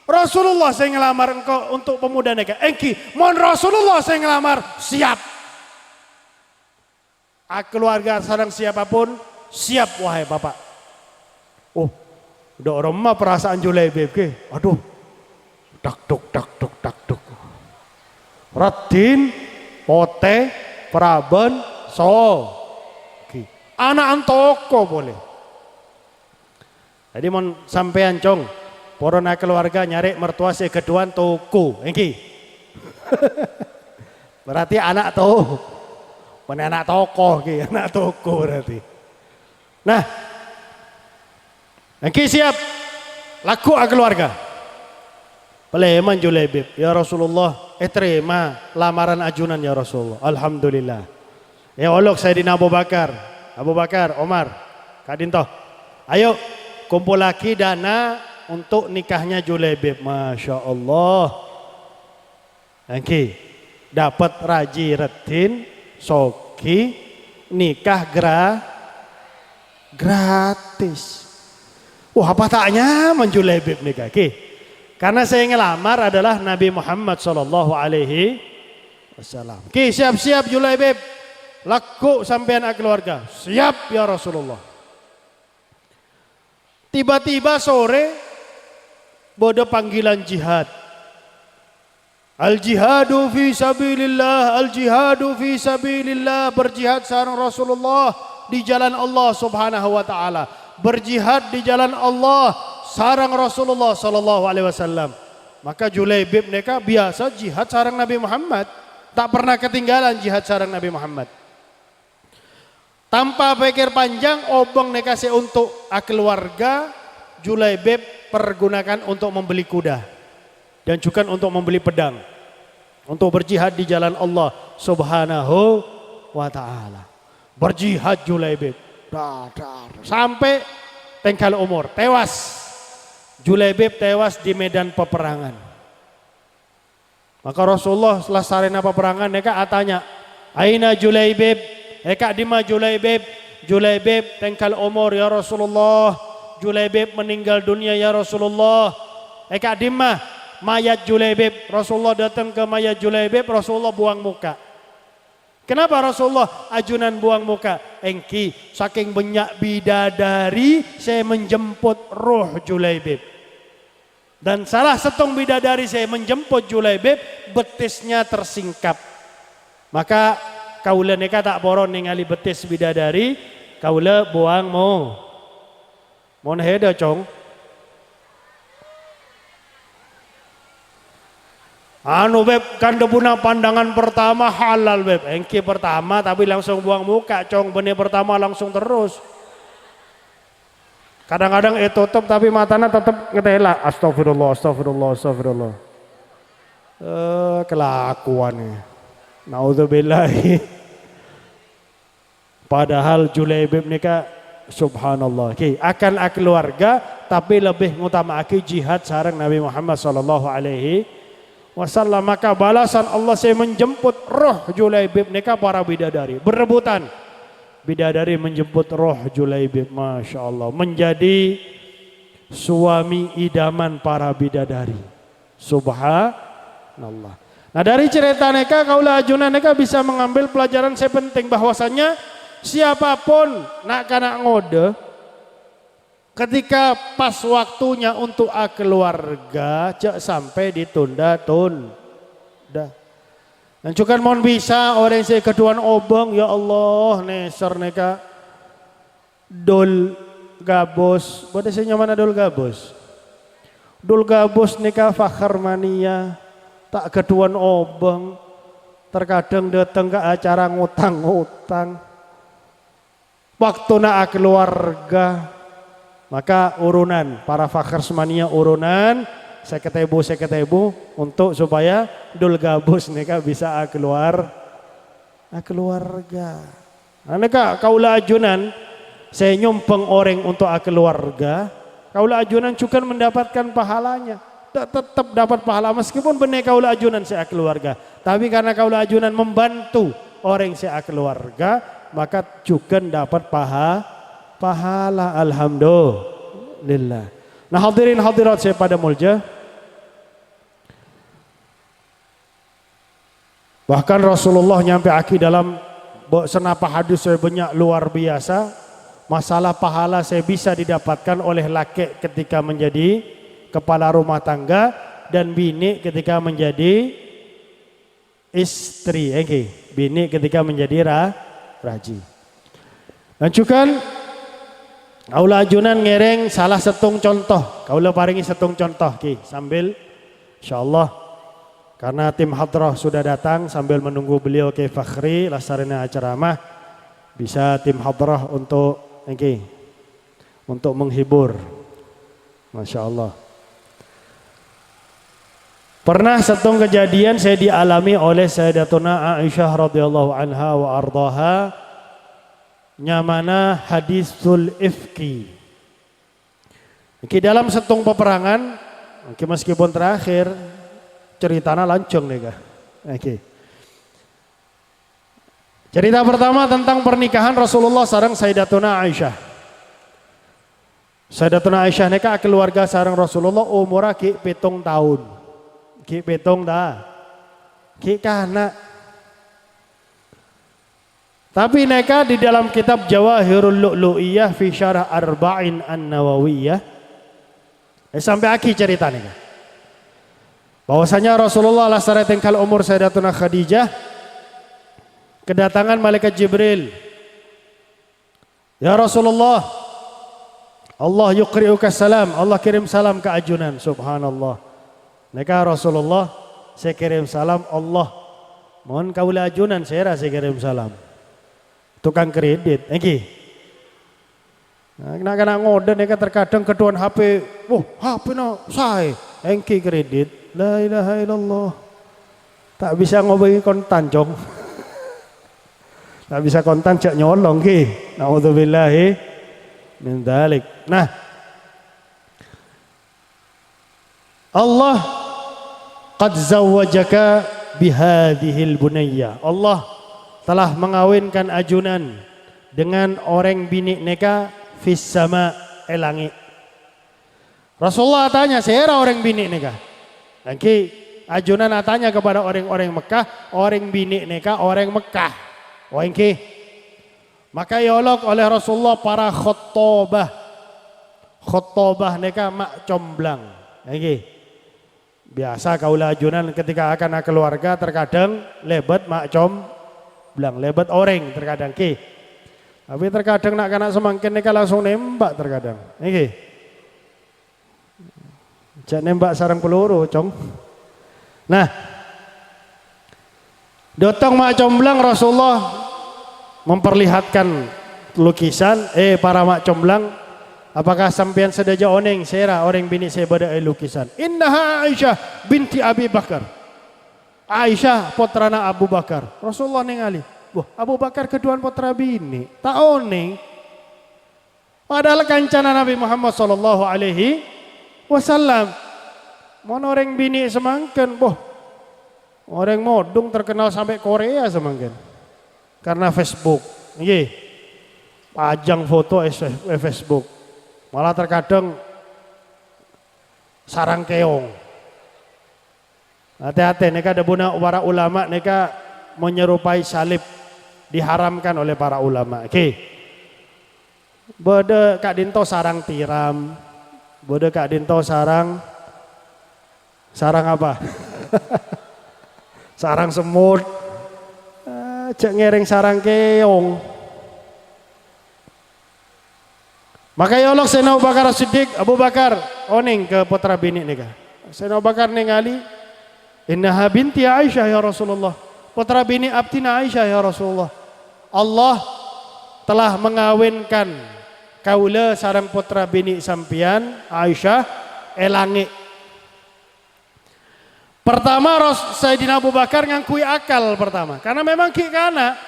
Rasulullah saya ngelamar engkau untuk pemuda neka, engki. Mon Rasulullah saya ngelamar, siap. Keluarga sarang siapapun, siap wahai Bapak. Oh, udah orang mah perasaan Julaibib ke. Aduh, dak duk. Ratin, pote, Praben, so, anak toko boleh. Jadi mon sampean cong, porona keluarga nyari mertua si keduan toko, engki. Berarti anak toko, bukan anak toko, anak toko berarti. Nah, engki siap, laku keluarga. Peleman Julaibib, ya Rasulullah, terima lamaran ajunan ya Rasulullah. Alhamdulillah. Ya Allah Sayyidina Abu Bakar, Omar, Kadinto. Ayo kumpul lagi dana untuk nikahnya Julaibib. Masya Allah. Oke, dapat raji retin, soki, nikah gratis. Wah apa taknya Julaibib nikah? Oke. Karena saya ngelamar adalah Nabi Muhammad sallallahu alaihi wasallam. Oke, siap-siap Julaibib. Laku sampean keluarga. Siap ya Rasulullah. Tiba-tiba sore bodo panggilan jihad. Al-jihadu fi sabilillah, al-jihadu fi sabilillah, berjihad sareng Rasulullah di jalan Allah Subhanahu wa taala. Berjihad di jalan Allah sarang Rasulullah sallallahu alaihi wasallam. Maka Julaibib neka biasa jihad sarang Nabi Muhammad, tak pernah ketinggalan jihad sarang Nabi Muhammad. Tanpa pikir panjang, obong neka untuk keluarga Julaibib pergunakan untuk membeli kuda dan juga untuk membeli pedang untuk berjihad di jalan Allah Subhanahu wa taala. Berjihad Julaibib sampai tengkal umur, tewas. Julaibib tewas di medan peperangan. Maka Rasulullah setelah sarena peperangan mereka tanya, aina Julaibib? Eka dima Julaibib? Julaibib tengkal umur ya Rasulullah. Julaibib meninggal dunia ya Rasulullah. Eka dima mayat Julaibib. Rasulullah datang ke mayat Julaibib, Rasulullah buang muka. Kenapa Rasulullah ajunan buang muka? Engki saking banyak bidadari saya menjemput roh Julaibib. Dan salah satu bidadari saya menjemput Julaibib, betisnya tersingkap. Maka kaula neka tak boron ningali betis bidadari, kaula buang mo. Mon heda cong. Anu beb kan depuna pandangan pertama halal beb. Engki pertama tapi langsung buang muka cong, benih pertama langsung terus. Kadang-kadang tutup tapi matanya tetap ngetela. Astagfirullah, astagfirullah, astagfirullah. Kelakuannya. Naudzubillahi. Padahal Julaibib nikah Subhanallah. Okay. Akan keluarga tapi lebih ngutamakan jihad sareng Nabi Muhammad sallallahu alaihi wasallam. Maka balasan Allah saya menjemput roh Julaibib nika para bidadari berebutan. Bidadari menjemput roh Julaibib, masya Allah, menjadi suami idaman para bidadari. Subhanallah. Nah dari cerita neka kaula ajunan neka bisa mengambil pelajaran saya penting bahwasannya siapapun nak kana ngode ketika pas waktunya untuk keluarga cek sampai ditunda-tunda. Dan juga mohon bisa orang saya keduan obong ya Allah neser neka dol gabos. Boleh saya nyaman dol gabos. Dol gabos neka fakhar mania tak keduan obong. Terkadang datang ke acara ngutang-ngutang. Waktu nak keluarga maka urunan para fakhar semania urunan saya ketebu untuk supaya dul gabus nika bisa keluarga. Nah nika kaula ajunan saya nyumpeng orang untuk keluarga. Kaula ajunan juga mendapatkan pahalanya. Tetap dapat pahala meskipun benar kaula ajunan saya keluarga. Tapi karena kaula ajunan membantu orang saya keluarga maka juga dapat pahala alhamdulillah. Nah hadirin hadirat saya pada mulja. Bahkan Rasulullah nyampe aki dalam senapa hadis saya banyak luar biasa. Masalah pahala saya bisa didapatkan oleh laki ketika menjadi kepala rumah tangga dan bini ketika menjadi istri. Bini ketika menjadi raji. Dan juga kaula ajunan ngereng salah setung contoh. Kaula paringi setung contoh sambil insyaallah. Karena tim hadrah sudah datang sambil menunggu beliau ke Fakhri lasarina ceramah bisa tim hadrah untuk menghibur. Masya Allah. Pernah satu kejadian saya dialami oleh Sayyidatuna Aisyah radhiyallahu anha wa ardaha nyamana hadisul ifki. Dalam setung peperangan meskipun terakhir ceritanya lancung nih kak. Cerita pertama tentang pernikahan Rasulullah sareng Sayyidatuna Aisyah. Sayyidatuna Aisyah nika keluarga sareng Rasulullah umurnya 7 tahun. 7 dah. Kana. Tapi nika di dalam kitab Jawahirul Lu'lu'iyah fi Syarah Arba'in An-Nawawiyah sampai akhir cerita nika. Bahwasanya Rasulullah lasara tingkal umur Sayyidatuna Khadijah kedatangan malaikat Jibril. Ya Rasulullah, Allah yuqri'uka salam, Allah kirim salam ke ajunan. Subhanallah. Nika Rasulullah saya kirim salam Allah. Mohon kaula ajunan saya kirim salam. Tukang kredit. Nah, kena ngode nika terkadang keduan HP, HP no saya kredit. La ilaha illallah. Tak bisa ngobrol kontan jong. Tak bisa kontan cak nyolong ki. Nauzubillahi min dzalik. Nah, Allah qad zawwajaka bihadhil bunayya. Allah telah mengawinkan ajunan dengan orang bini neka fis sama langit. Rasulullah tanya, "Saya orang bini neka?" Nanti ajunan tanya kepada orang-orang Mekah, orang bini neka orang Mekah. Maka yolok oleh Rasulullah para khutobah. Khutobah neka mak comblang. Biasa kaula ajunan ketika akan keluarga terkadang lebet mak comblang, lebet orang terkadang Tapi terkadang nak kena semangkin neka langsung nembak terkadang. Cak nembak sarang peluru, cong. Nah, datang mak comblang Rasulullah memperlihatkan lukisan. Para mak comblang, apakah sampean sedaja oneng sera orang bini saya pada lukisan? Innaha Aisyah binti Abi Bakar. Aisyah putrana Abu Bakar. Rasulullah ningali. Wah, Abu Bakar keduaan putra bini. Tak oneng. Padahal kancana Nabi Muhammad sallallahu alaihi wasallam. Mon orang bini semangken, boh. Orang modung terkenal sampai Korea semangken. Karena Facebook. Nggih. Pajang foto Facebook. Malah terkadang sarang keong. Hati-hati neka ada buna para ulama neka menyerupai salib diharamkan oleh para ulama. Oke. Bode Kak Dinto sarang tiram. Bode Kak Dinto sarang apa? Sarang semut. Cek ngereng sarang keong. Maka ya Allah Sayyidina Abu Bakar As-Siddiq, Abu Bakar oning ke putra bini nika. Sayyidina Abu Bakar ningali, innaha binti Aisyah ya Rasulullah. Putra bini abtina Aisyah ya Rasulullah. Allah telah mengawinkan kaula sareng putra bini sampian Aisyah elangi. Pertama Sayyidina Abu Bakar ngangkui akal pertama. Karena memang ki kana.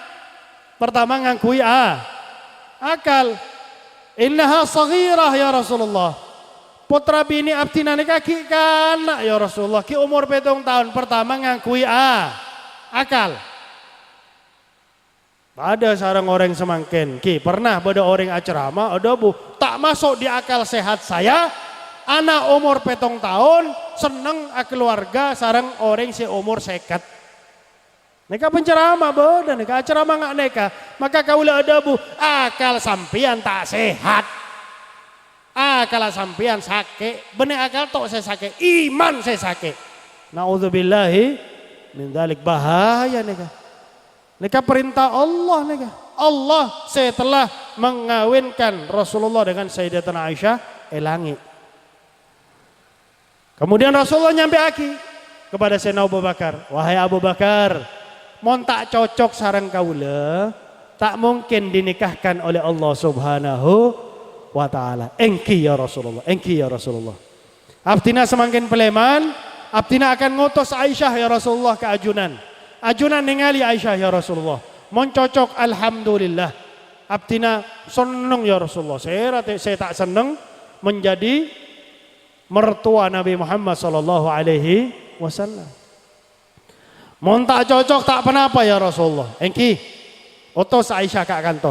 Pertama ngangkui akal. Innaha saghirah ya Rasulullah. Putra bini abtina nikah ki kana ya Rasulullah. Ki umur 7 tahun. Pertama ngangkui akal. Ada sarang orang semangken. Ki pernah pada orang acerama. Ada bu. Tak masuk di akal sehat saya. Anak umur 7 tahun. Seneng keluarga sarang orang seumur 50. Neka penceramah bodoh, neka ceramah nggak neka. Maka kaulah ada bu, akal sampian tak sehat. Akal sampian sakit, bener akal tok saya sakit, iman saya sakit. Naudzubillahi min dzalik, bahaya neka. Neka perintah Allah neka. Allah setelah mengawinkan Rasulullah dengan Sayyidatuna Aisyah elangi. Kemudian Rasulullah nyampe aki kepada Sayyidina Abu Bakar, wahai Abu Bakar, mon tak cocok sarang kaula, tak mungkin dinikahkan oleh Allah Subhanahu wa taala. Engki ya Rasulullah, engki ya Rasulullah. Abtina semakin peleman, abtina akan ngutus Aisyah ya Rasulullah ke ajunan. Ajunan ningali Aisyah ya Rasulullah. Mon cocok alhamdulillah. Abtina seneng ya Rasulullah. Saya tak seneng menjadi mertua Nabi Muhammad sallallahu alaihi wasallam. Mon tak cocok tak kenapa ya Rasulullah. Engki utus Aisyah kak kanto.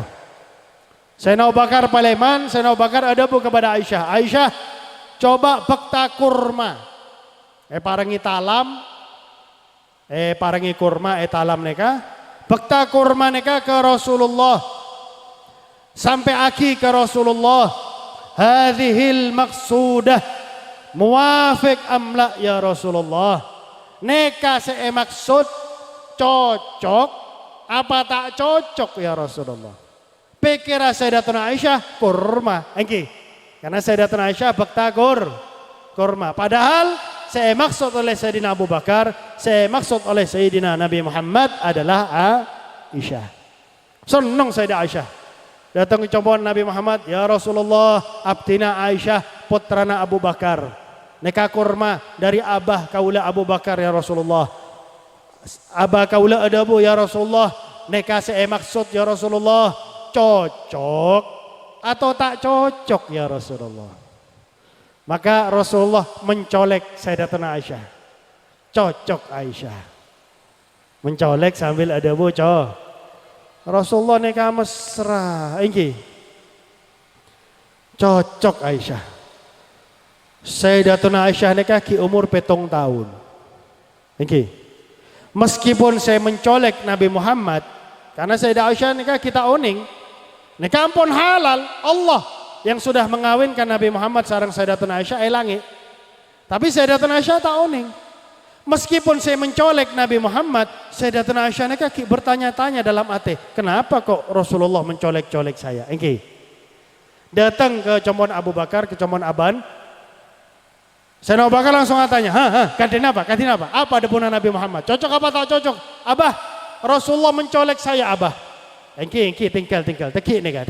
Sayyidina Abu Bakar paleman, Sayyidina Abu Bakar adabu kepada Aisyah. Aisyah coba bekta kurma. Parangi talam. Parangi kurma talam neka. Bekta kurma neka ke Rasulullah. Sampai aki ke Rasulullah. Hadhil maqsudah muwafiq amla ya Rasulullah. Neka maksud cocok apa tak cocok ya Rasulullah. Pikir Sayyidatuna Aisyah kurma. Engki. Karena Sayyidatuna Aisyah bekta kurma. Padahal saya maksud oleh Sayyidina Abu Bakar, saya maksud oleh Sayyidina Nabi Muhammad adalah Aisyah. Senang Sayyidah Aisyah. Datang ke cobaan Nabi Muhammad, ya Rasulullah, abdina Aisyah putrana Abu Bakar. Neka kurma dari abah kaula Abu Bakar ya Rasulullah. Abah kaula adabu ya Rasulullah. Neka saya maksud ya Rasulullah. Cocok atau tak cocok ya Rasulullah. Maka Rasulullah mencolek Sayyidatuna Aisyah. Cocok Aisyah. Mencolek sambil adabu Rasulullah neka mesra. Ini cocok Aisyah. Sayyidatuna Aisyah nikah ki umur 7 tahun. Oke. Meskipun saya mencolek Nabi Muhammad, karena Sayyidah Aisyah nikah kita oning, nikah ampun halal, Allah yang sudah mengawinkan Nabi Muhammad sareng Sayyidatuna Aisyah elangi. Tapi Sayyidatuna Aisyah tak oning. Meskipun saya mencolek Nabi Muhammad, Sayyidatuna Aisyah nikah ki bertanya-tanya dalam hati, kenapa kok Rasulullah mencolek-colek saya? Oke. Datang ke combon Abu Bakar, ke combon Aban. Sayyidina Abu Bakar langsung tanya, kantin apa? Kantin apa? Apa depuna Nabi Muhammad? Cocok apa tak cocok? Abah, Rasulullah mencolek saya abah. Engki, tinggal, teki nega.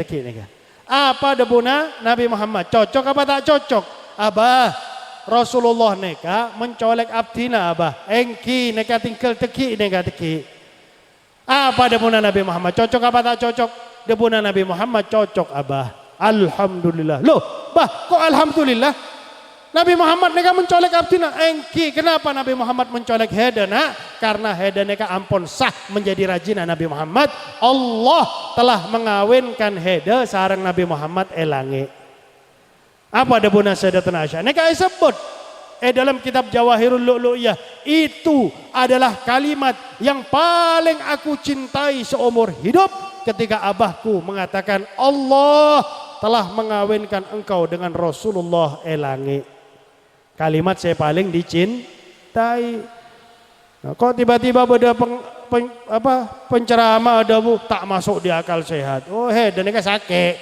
Apa depuna Nabi Muhammad? Cocok apa tak cocok? Abah, Rasulullah neka mencolek abdina abah. Engki neka tinggal teki. Apa depuna Nabi Muhammad? Cocok apa tak cocok? Depuna Nabi Muhammad cocok abah. Alhamdulillah. Loh, kok alhamdulillah? Nabi Muhammad neka mencolek abdina engki. Kenapa Nabi Muhammad mencolek hedana? Karena hedana neka ampun sah menjadi rajina Nabi Muhammad. Allah telah mengawinkan heda sareng Nabi Muhammad elangi. Apa ada buna Sayyidatuna Aisyah? Neka disebut dalam kitab Jawahirul Lu'lu'iyah, itu adalah kalimat yang paling aku cintai seumur hidup ketika abahku mengatakan Allah telah mengawinkan engkau dengan Rasulullah elangi. Kalimat saya paling dicintai. Nah, kok tiba-tiba ada penceramah ada bu tak masuk di akal sehat. Oh dan mereka sakit.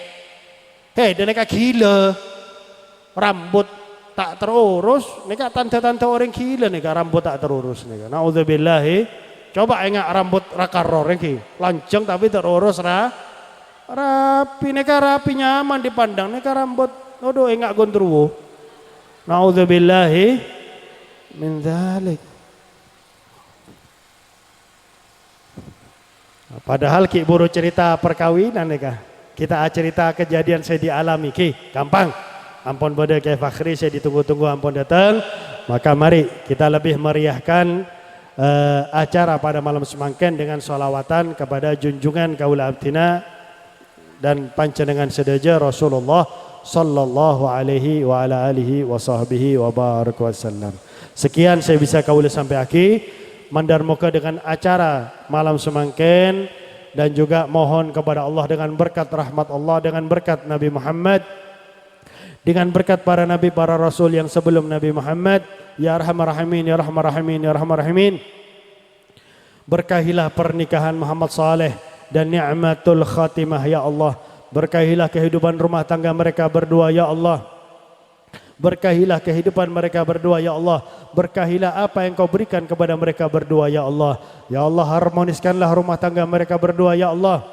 Dan mereka gila. Rambut tak terurus. Mereka tante-tante orang gila nih rambut tak terurus nih. Naudzubillahi. Coba ingat rambut rakaror ini. Lanceng tapi terurus rapi. Mereka rapi nyaman dipandang. Mereka rambut. Aduh ingat gondruwo. Na'udzubillahi min dzalik. Padahal ki buru cerita perkawinan nih kita cerita kejadian saya dialami ki gampang. Ampun pada Kiai Fakhri saya ditunggu-tunggu ampun datang. Maka mari kita lebih meriahkan acara pada malam semangken dengan sholawatan kepada junjungan kaula abdina dan panjenengan sedaja Rasulullah sallallahu alaihi wa ala alihi wa sahbihi wa barak wasallam. Sekian saya bisa kaula sampai akhir. Mandar muka dengan acara malam semangken dan juga mohon kepada Allah dengan berkat rahmat Allah, dengan berkat Nabi Muhammad, dengan berkat para nabi para rasul yang sebelum Nabi Muhammad. Ya arhamar rahimin, ya rahmar rahimin, ya rahmar rahimin. Berkahilah pernikahan Muhammad Saleh dan ni'matul khatimah ya Allah. Berkahilah kehidupan rumah tangga mereka berdua ya Allah. Berkahilah kehidupan mereka berdua ya Allah. Berkahilah apa yang kau berikan kepada mereka berdua ya Allah. Ya Allah, harmoniskanlah rumah tangga mereka berdua ya Allah.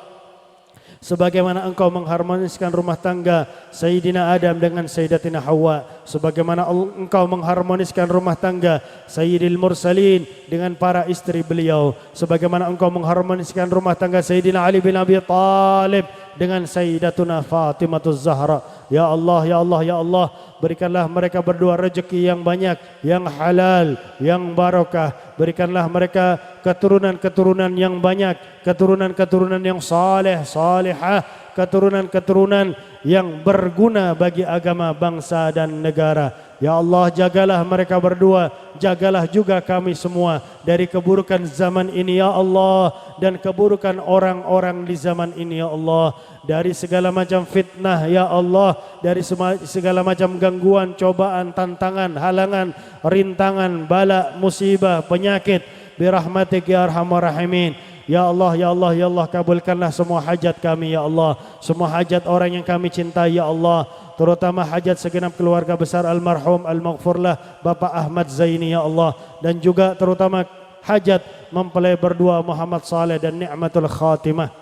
Sebagaimana engkau mengharmoniskan rumah tangga Sayyidina Adam dengan Sayyidatina Hawa. Sebagaimana engkau mengharmoniskan rumah tangga Sayyidil Mursalin dengan para istri beliau. Sebagaimana engkau mengharmoniskan rumah tangga Sayyidina Ali bin Abi Talib dengan Sayyidatuna Fatimah Zahra. Ya Allah, ya Allah, ya Allah, berikanlah mereka berdua rezeki yang banyak, yang halal, yang barokah. Berikanlah mereka keturunan-keturunan yang banyak, keturunan-keturunan yang saleh, salihah, keturunan-keturunan yang berguna bagi agama, bangsa dan negara. Ya Allah, jagalah mereka berdua, jagalah juga kami semua dari keburukan zaman ini ya Allah, dan keburukan orang-orang di zaman ini ya Allah, dari segala macam fitnah ya Allah, dari segala macam gangguan, cobaan, tantangan, halangan, rintangan, bala, musibah, penyakit, birahmatik ya arhamar rahimin. Ya Allah, ya Allah, ya Allah, kabulkanlah semua hajat kami ya Allah, semua hajat orang yang kami cintai ya Allah, terutama hajat segenap keluarga besar almarhum al-maghfurlah Bapak Ahmad Zaini ya Allah, dan juga terutama hajat mempelai berdua Muhammad Saleh dan ni'matul khatimah.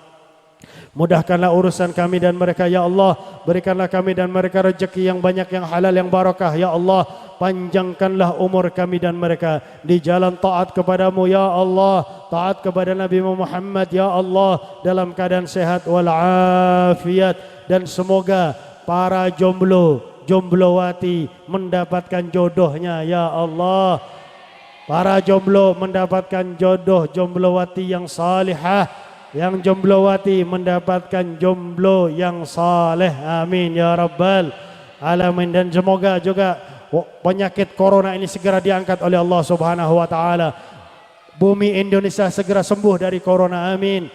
Mudahkanlah urusan kami dan mereka ya Allah. Berikanlah kami dan mereka rezeki yang banyak, yang halal, yang barakah ya Allah. Panjangkanlah umur kami dan mereka di jalan taat kepadamu ya Allah, taat kepada Nabi Muhammad ya Allah, dalam keadaan sehat walafiat. Dan semoga para jomblowati mendapatkan jodohnya ya Allah. Para jomblo mendapatkan jodoh jomblowati yang salihah, yang jomblowati mendapatkan jomblo yang saleh. Amin ya rabbal alamin. Dan semoga juga penyakit corona ini segera diangkat oleh Allah Subhanahu wa taala. Bumi Indonesia segera sembuh dari corona. Amin.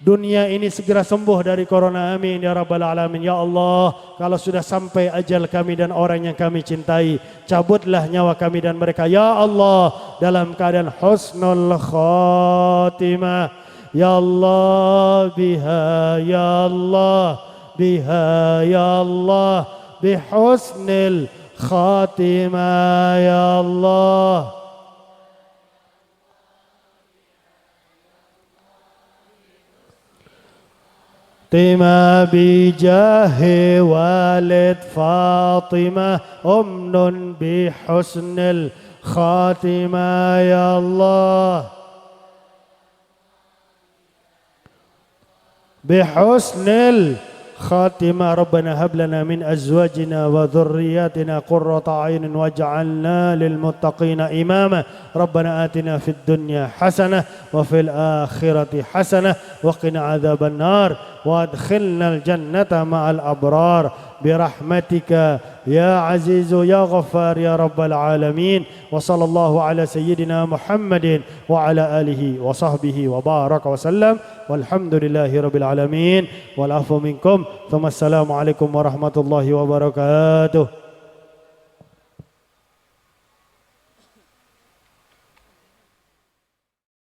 Dunia ini segera sembuh dari corona. Amin ya rabbal alamin. Ya Allah, kalau sudah sampai ajal kami dan orang yang kami cintai, cabutlah nyawa kami dan mereka ya Allah dalam keadaan husnul khatimah. Ya Allah, biha ya Allah, biha ya Allah, bihusnil khatimah ya Allah. Tima bijahi walid Fatimah umnun bihusnil khatimah ya Allah, bihusnil خاتمة. ربنا هب لنا من أزواجنا وذرياتنا قرة أعين واجعلنا للمتقين إماما. ربنا آتنا في الدنيا حسنة وفي الآخرة حسنة وقنا عذاب النار وادخلنا الجنة مع الأبرار برحمتك يا عزيز يا غفار يا رب العالمين. وصلى الله على سيدنا محمد وعلى آله وصحبه وبارك وسلم والحمد لله رب العالمين والعفو منكم. ثم السلام عليكم ورحمة الله وبركاته.